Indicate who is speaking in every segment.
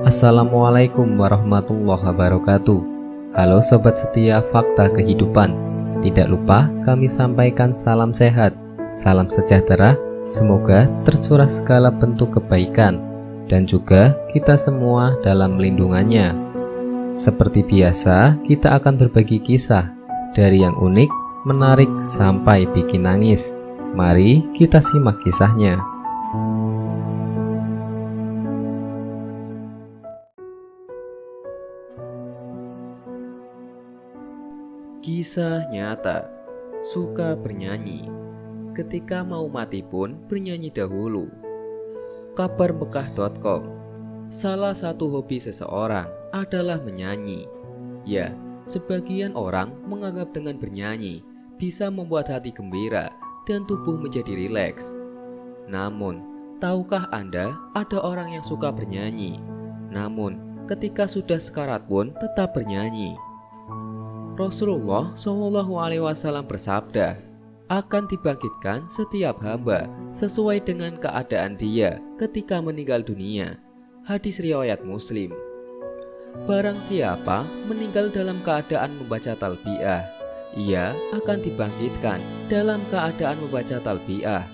Speaker 1: Assalamualaikum warahmatullahi wabarakatuh. Halo sobat setia Fakta Kehidupan. Tidak lupa kami sampaikan salam sehat, salam sejahtera. Semoga tercurah segala bentuk kebaikan dan juga kita semua dalam lindungannya. Seperti biasa, kita akan berbagi kisah dari yang unik, menarik sampai bikin nangis. Mari kita simak kisahnya. Kisah nyata. Suka bernyanyi. Ketika mau mati pun bernyanyi dahulu. Kabarmekah.com. Salah satu hobi seseorang adalah menyanyi. Ya, sebagian orang menganggap dengan bernyanyi bisa membuat hati gembira dan tubuh menjadi rileks. Namun, tahukah Anda ada orang yang suka bernyanyi, namun ketika sudah sekarat pun tetap bernyanyi? Rasulullah SAW bersabda, akan dibangkitkan setiap hamba sesuai dengan keadaan dia ketika meninggal dunia. Hadis riwayat Muslim. Barang siapa meninggal dalam keadaan membaca talbiyah, ia akan dibangkitkan dalam keadaan membaca talbiyah.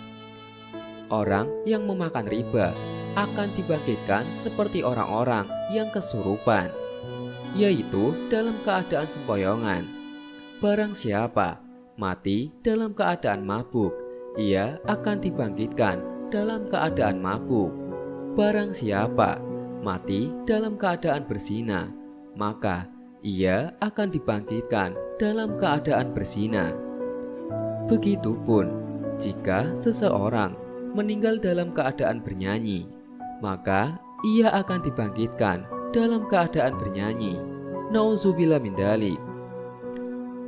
Speaker 1: Orang yang memakan riba akan dibangkitkan seperti orang-orang yang kesurupan, yaitu dalam keadaan sempoyongan. Barang siapa mati dalam keadaan mabuk, ia akan dibangkitkan dalam keadaan mabuk. Barang siapa mati dalam keadaan berzina, maka ia akan dibangkitkan dalam keadaan berzina. Begitupun jika seseorang meninggal dalam keadaan bernyanyi, maka ia akan dibangkitkan dalam keadaan bernyanyi. Nauzubillah min dzalik.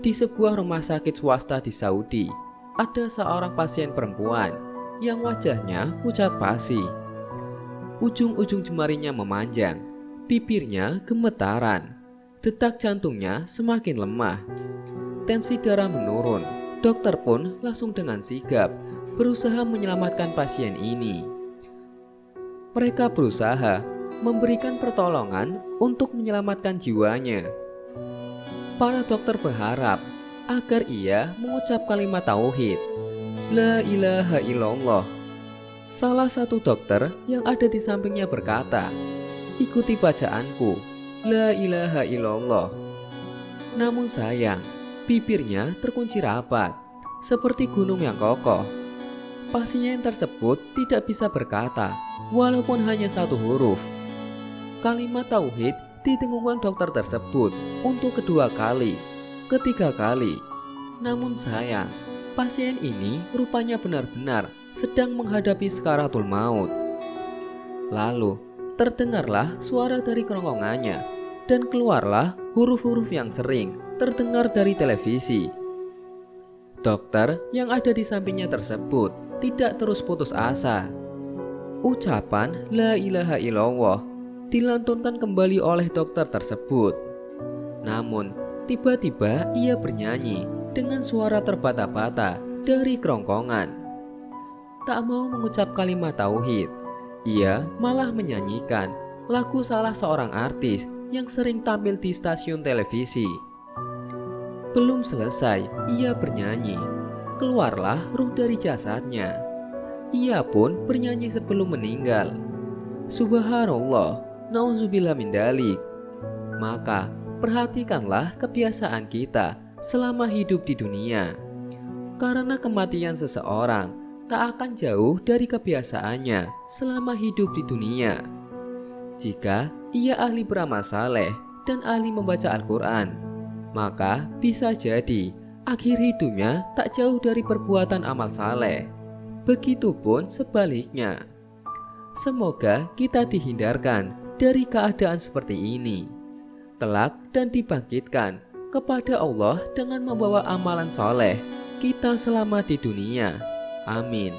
Speaker 1: Di sebuah rumah sakit swasta di Saudi, ada seorang pasien perempuan yang wajahnya pucat pasi. Ujung-ujung jemarinya memanjang, bibirnya gemetaran, detak jantungnya semakin lemah, tensi darah menurun. Dokter pun langsung dengan sigap berusaha menyelamatkan pasien ini. Mereka berusaha memberikan pertolongan untuk menyelamatkan jiwanya. Para dokter berharap agar ia mengucap kalimat tauhid, La ilaha illallah. Salah satu dokter yang ada di sampingnya berkata, ikuti bacaanku, La ilaha illallah. Namun sayang, bibirnya terkunci rapat, seperti gunung yang kokoh. Pasien tersebut tidak bisa berkata, walaupun hanya satu huruf. Kalimat tauhid didengungkan dokter tersebut untuk kedua kali, ketiga kali. Namun sayang, pasien ini rupanya benar-benar sedang menghadapi sakaratul maut. Lalu terdengarlah suara dari kerongkongannya dan keluarlah huruf-huruf yang sering terdengar dari televisi. Dokter yang ada di sampingnya tersebut tidak terus putus asa. Ucapan La ilaha illallah dilantunkan kembali oleh dokter tersebut. Namun, tiba-tiba ia bernyanyi dengan suara terbata-bata dari kerongkongan. Tak mau mengucap kalimat tauhid, ia malah menyanyikan lagu salah seorang artis yang sering tampil di stasiun televisi. Belum selesai ia bernyanyi, keluarlah ruh dari jasadnya. Ia pun bernyanyi sebelum meninggal. Subhanallah, nauzubillah min dzalik. Maka perhatikanlah kebiasaan kita selama hidup di dunia, karena kematian seseorang tak akan jauh dari kebiasaannya selama hidup di dunia. Jika ia ahli beramal saleh dan ahli membaca Al-Quran, maka bisa jadi akhir hidupnya tak jauh dari perbuatan amal saleh. Begitupun sebaliknya. Semoga kita dihindarkan dari keadaan seperti ini, kelak dan dibangkitkan kepada Allah dengan membawa amalan soleh kita selama di dunia. Amin.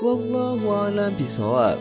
Speaker 1: Wallahu a'lam bishawab.